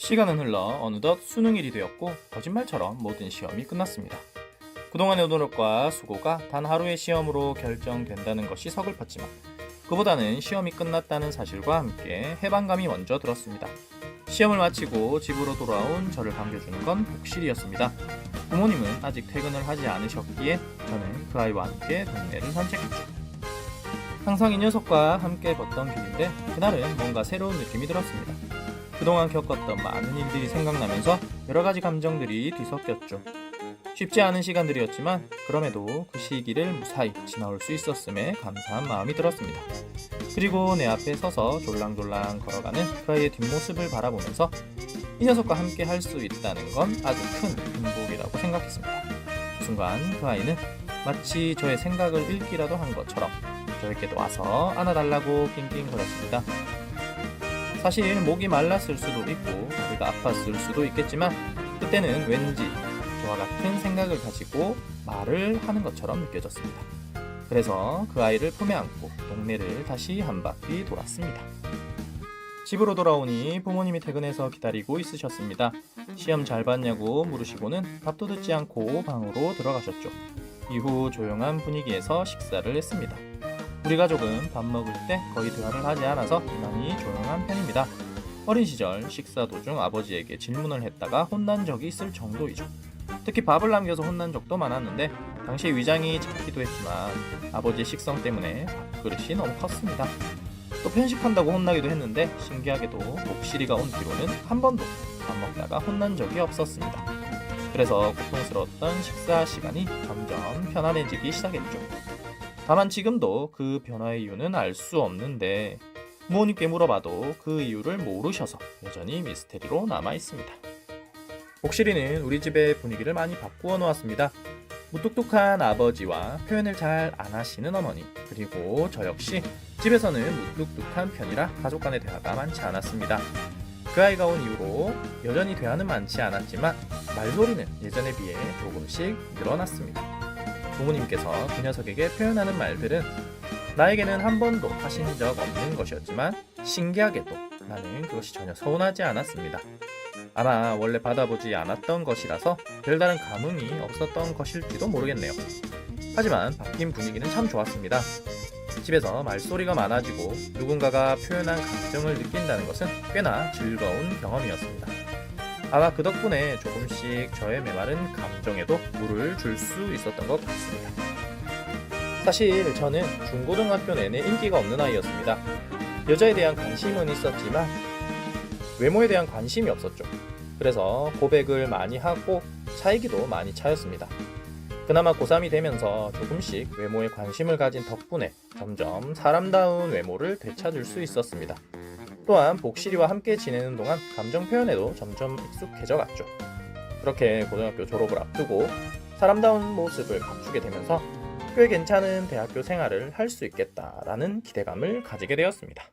시간은 흘러 어느덧 수능일이 되었고 거짓말처럼 모든 시험이 끝났습니다. 그동안의 노력과 수고가 단 하루의 시험으로 결정된다는 것이 서글펐지만 그보다는 시험이 끝났다는 사실과 함께 해방감이 먼저 들었습니다. 시험을 마치고 집으로 돌아온 저를 반겨주는 건 복실이었습니다. 부모님은 아직 퇴근을 하지 않으셨기에 저는 그 아이와 함께 동네를 산책했죠. 항상 이 녀석과 함께 걷던 길인데 그날은 뭔가 새로운 느낌이 들었습니다. 그동안 겪었던 많은 일들이 생각나면서 여러 가지 감정들이 뒤섞였죠. 쉽지 않은 시간들이었지만 그럼에도 그 시기를 무사히 지나올 수 있었음에 감사한 마음이 들었습니다. 그리고 내 앞에 서서 졸랑졸랑 걸어가는 그 아이의 뒷모습을 바라보면서 이 녀석과 함께 할 수 있다는 건 아주 큰 행복이라고 생각했습니다. 순간 그 아이는 마치 저의 생각을 읽기라도 한 것처럼 저에게도 와서 안아달라고 낑낑거렸습니다. 사실 목이 말랐을 수도 있고 머리가 아팠을 수도 있겠지만 그때는 왠지 저와 같은 생각을 가지고 말을 하는 것처럼 느껴졌습니다. 그래서 그 아이를 품에 안고 동네를 다시 한 바퀴 돌았습니다. 집으로 돌아오니 부모님이 퇴근해서 기다리고 있으셨습니다. 시험 잘 봤냐고 물으시고는 답도 듣지 않고 방으로 들어가셨죠. 이후 조용한 분위기에서 식사를 했습니다. 우리 가족은 밥 먹을 때 거의 대화를 하지 않아서 유난히 조용한 편입니다. 어린 시절 식사 도중 아버지에게 질문을 했다가 혼난 적이 있을 정도이죠. 특히 밥을 남겨서 혼난 적도 많았는데 당시 위장이 작기도 했지만 아버지의 식성 때문에 밥그릇이 너무 컸습니다. 또 편식한다고 혼나기도 했는데 신기하게도 목시리가 온 뒤로는 한 번도 밥 먹다가 혼난 적이 없었습니다. 그래서 고통스러웠던 식사 시간이 점점 편안해지기 시작했죠. 다만 지금도 그 변화의 이유는 알 수 없는데 부모님께 물어봐도 그 이유를 모르셔서 여전히 미스테리로 남아 있습니다. 옥실이는 우리 집의 분위기를 많이 바꾸어 놓았습니다. 무뚝뚝한 아버지와 표현을 잘 안 하시는 어머니, 그리고 저 역시 집에서는 무뚝뚝한 편이라 가족 간의 대화가 많지 않았습니다. 그 아이가 온 이후로 여전히 대화는 많지 않았지만 말소리는 예전에 비해 조금씩 늘어났습니다. 부모님께서 그 녀석에게 표현하는 말들은 나에게는 한 번도 하신 적 없는 것이었지만 신기하게도 나는 그것이 전혀 서운하지 않았습니다. 아마 원래 받아보지 않았던 것이라서 별다른 감흥이 없었던 것일지도 모르겠네요. 하지만 바뀐 분위기는 참 좋았습니다. 집에서 말소리가 많아지고 누군가가 표현한 감정을 느낀다는 것은 꽤나 즐거운 경험이었습니다. 아마 그 덕분에 조금씩 저의 메마른 감정에도 물을 줄 수 있었던 것 같습니다. 사실 저는 중고등학교 내내 인기가 없는 아이였습니다. 여자에 대한 관심은 있었지만 외모에 대한 관심이 없었죠. 그래서 고백을 많이 하고 차이기도 많이 차였습니다. 그나마 고3이 되면서 조금씩 외모에 관심을 가진 덕분에 점점 사람다운 외모를 되찾을 수 있었습니다. 또한 복실이와 함께 지내는 동안 감정 표현에도 점점 익숙해져 갔죠. 그렇게 고등학교 졸업을 앞두고 사람다운 모습을 갖추게 되면서 꽤 괜찮은 대학교 생활을 할 수 있겠다라는 기대감을 가지게 되었습니다.